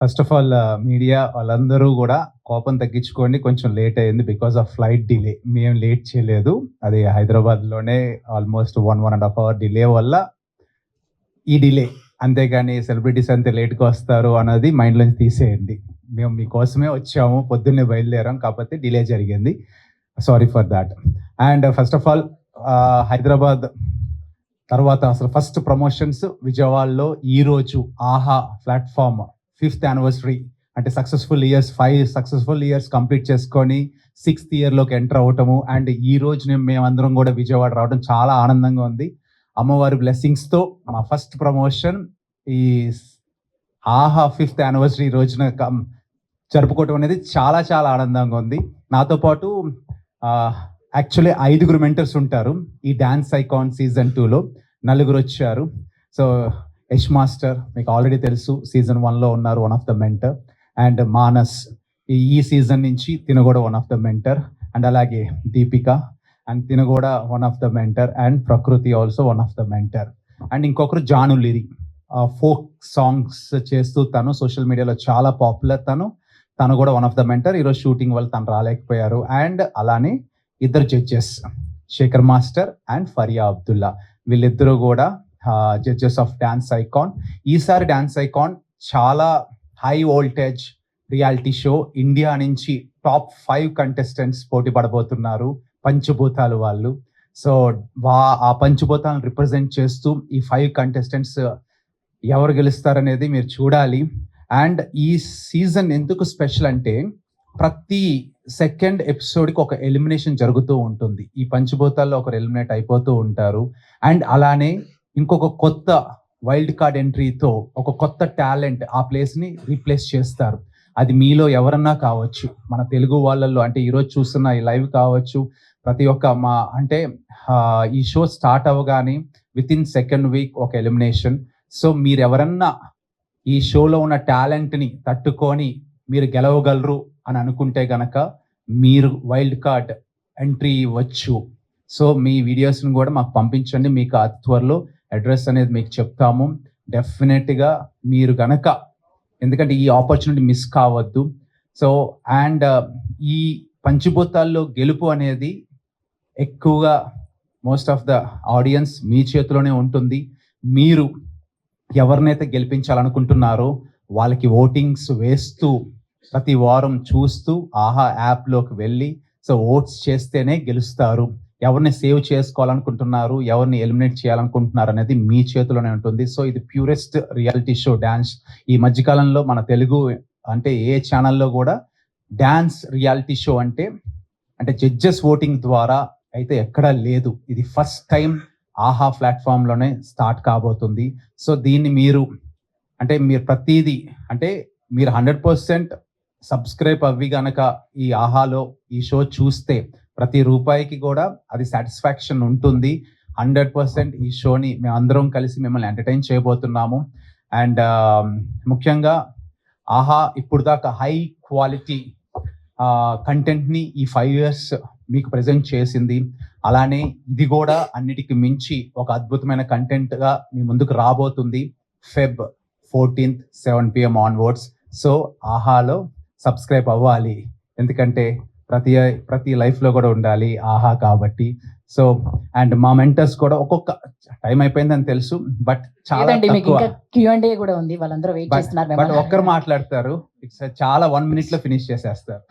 First of all media వాళ్ళందరూ గూడా కోపం తగ్గించుకోండి. కొంచెం లేట్ అయింది బికాస్ ఆఫ్ ఫ్లైట్ డిలే. మేము లేట్ చేయలేదు. అది హైదరాబాద్‌లోనే ఆల్‌మోస్ట్ 1 ½ అవర్ డిలే వల్ల ఈ డిలే. అంతేగాని సెలబ్రిటీస్ అంతే లేట్‌గా వస్తారు అన్నది మైండ్‌లోంచి తీసేయండి. మేము మీకోసమే వచ్చాము. పొద్దున్నే బయలుదేరాం. కాకపోతే డిలే జరిగింది. Sorry for thought. And first of all Hyderabad తర్వాత అసలు ఫస్ట్ ప్రమోషన్స్ విజయవాడలో ఈరోజు ఆహా ప్లాట్‌ఫార్మ్ 5th యానివర్సరీ అంటే 5 సక్సెస్‌ఫుల్ ఇయర్స్ కంప్లీట్ చేసుకొని 6th ఇయర్‌లోకి ఎంటర్ అవ్వటము అండ్ ఈ రోజు మేమందరం కూడా విజయవాడ రావడం చాలా ఆనందంగా ఉంది. అమ్మవారి బ్లెస్సింగ్స్‌తో మా ఫస్ట్ ప్రమోషన్ ఈ ఆహా 5th యానివర్సరీ రోజున జరుపుకోవటం అనేది చాలా చాలా ఆనందంగా ఉంది. నాతో పాటు యాక్చువల్లీ 5గురు మెంటర్స్ ఉంటారు. ఈ డాన్స్ ఐకాన్ సీజన్ 2లో 4గురు వచ్చారు. సో యష్ మాస్టర్ మీకు ఆల్రెడీ తెలుసు, సీజన్ 1లో ఉన్నారు, one of the mentor. And Manas ఈ సీజన్ నుంచి తిను కూడా one of the mentor. And అలాగే దీపిక అండ్ తిను కూడా one of the mentor. And Prakriti also one of the mentor. And ఇంకొకరు జాను లిరి ఫోక్ సాంగ్స్ చేస్తూ తను సోషల్ మీడియాలో చాలా పాపులర్. తను కూడా వన్ ఆఫ్ ద మెంటర్. ఈరోజు షూటింగ్ వల్ల తను రాలేకపోయారు. అండ్ అలానే ఇద్దరు judges, Shekhar master and Faria Abdullah, వీళ్ళిద్దరూ కూడా జడ్జెస్ ఆఫ్ డాన్స్ ఐకాన్. ఈసారి డాన్స్ ఐకాన్ చాలా high voltage reality show. India నుంచి టాప్ 5 కంటెస్టెంట్స్ పోటీ పడబోతున్నారు, పంచభూతాలు వాళ్ళు. సో ఆ పంచభూతాలను రిప్రజెంట్ చేస్తూ ఈ 5 కంటెస్టెంట్స్ ఎవరు గెలుస్తారనేది మీరు చూడాలి. అండ్ ఈ సీజన్ ఎందుకు స్పెషల్ అంటే ప్రతి సెకండ్ ఎపిసోడ్కి ఒక ఎలిమినేషన్ జరుగుతూ ఉంటుంది. ఈ పంచభూతాల్లో ఒకరు ఎలిమినేట్ అయిపోతూ ఉంటారు. అండ్ అలానే ఇంకొక కొత్త వైల్డ్ కార్డ్ ఎంట్రీతో ఒక కొత్త టాలెంట్ ఆ ప్లేస్ని రీప్లేస్ చేస్తారు. అది మీలో ఎవరన్నా కావచ్చు, మన తెలుగు వాళ్ళల్లో అంటే ఈరోజు చూస్తున్న ఈ లైవ్ కావచ్చు, ప్రతి ఒక్క ఈ షో స్టార్ట్ అవ్వగానే వితిన్ సెకండ్ వీక్ ఒక ఎలిమినేషన్. సో మీరు ఎవరన్నా ఈ షోలో ఉన్న టాలెంట్ని తట్టుకొని మీరు గెలవగలరు అని అనుకుంటే గనక మీరు వైల్డ్ కార్డ్ ఎంట్రీ ఇవ్వచ్చు. సో మీ వీడియోస్ని కూడా మాకు పంపించండి. మీకు అతి త్వరలో అడ్రస్ అనేది మీకు చెప్తాము. డెఫినెట్గా మీరు గనక, ఎందుకంటే ఈ ఆపర్చునిటీ మిస్ కావద్దు. సో అండ్ ఈ పంచభూతాల్లో గెలుపు అనేది ఎక్కువగా మోస్ట్ ఆఫ్ ద ఆడియన్స్ మీ చేతిలోనే ఉంటుంది. మీరు ఎవరినైతే గెలిపించాలనుకుంటున్నారో వాళ్ళకి ఓటింగ్స్ వేస్తూ ప్రతి వారం చూస్తూ ఆహా యాప్లోకి వెళ్ళి సో ఓట్స్ చేస్తేనే గెలుస్తారు. ఎవరిని సేవ్ చేసుకోవాలనుకుంటున్నారు, ఎవరిని ఎలిమినేట్ చేయాలనుకుంటున్నారు అనేది మీ చేతిలోనే ఉంటుంది. సో ఇది ప్యూరెస్ట్ రియాలిటీ షో డాన్స్. ఈ మధ్యకాలంలో మన తెలుగు అంటే ఏ ఛానల్లో కూడా డాన్స్ రియాలిటీ షో అంటే జడ్జెస్ ఓటింగ్ ద్వారా అయితే ఎక్కడా లేదు. ఇది ఫస్ట్ టైం ఆహా ప్లాట్ఫామ్లోనే స్టార్ట్ కాబోతుంది. సో దీన్ని మీరు ప్రతిదీ మీరు 100% సబ్స్క్రైబ్ అవ్వి గనక ఈ ఆహాలో ఈ షో చూస్తే ప్రతి రూపాయికి కూడా అది సాటిస్ఫాక్షన్ ఉంటుంది. 100% ఈ షోని మేము అందరం కలిసి మిమ్మల్ని ఎంటర్టైన్ చేయబోతున్నాము. అండ్ ముఖ్యంగా ఆహా ఇప్పుడు దాకా హై క్వాలిటీ కంటెంట్ని ఈ 5 years మీకు ప్రజెంట్ చేసింది. అలానే ఇది కూడా అన్నిటికి మించి ఒక అద్భుతమైన కంటెంట్గా మీ ముందుకు రాబోతుంది. Feb 14th 7 PM onwards. So ఆహాలో సబ్స్క్రైబ్ అవ్వాలి, ఎందుకంటే ప్రతి లైఫ్లో కూడా ఉండాలి ఆహా కాబట్టి. సో అండ్ మా మెంటర్స్ కూడా ఒక్కొక్క టైం అయిపోయిందని తెలుసు, బట్ చాలా కూడా ఉంది, వాళ్ళందరూ వెయిట్ చేస్తున్నారు. బట్ ఒక్కరు మాట్లాడతారు, ఇట్స్ చాలా 1 minute లో ఫినిష్ చేసేస్తారు.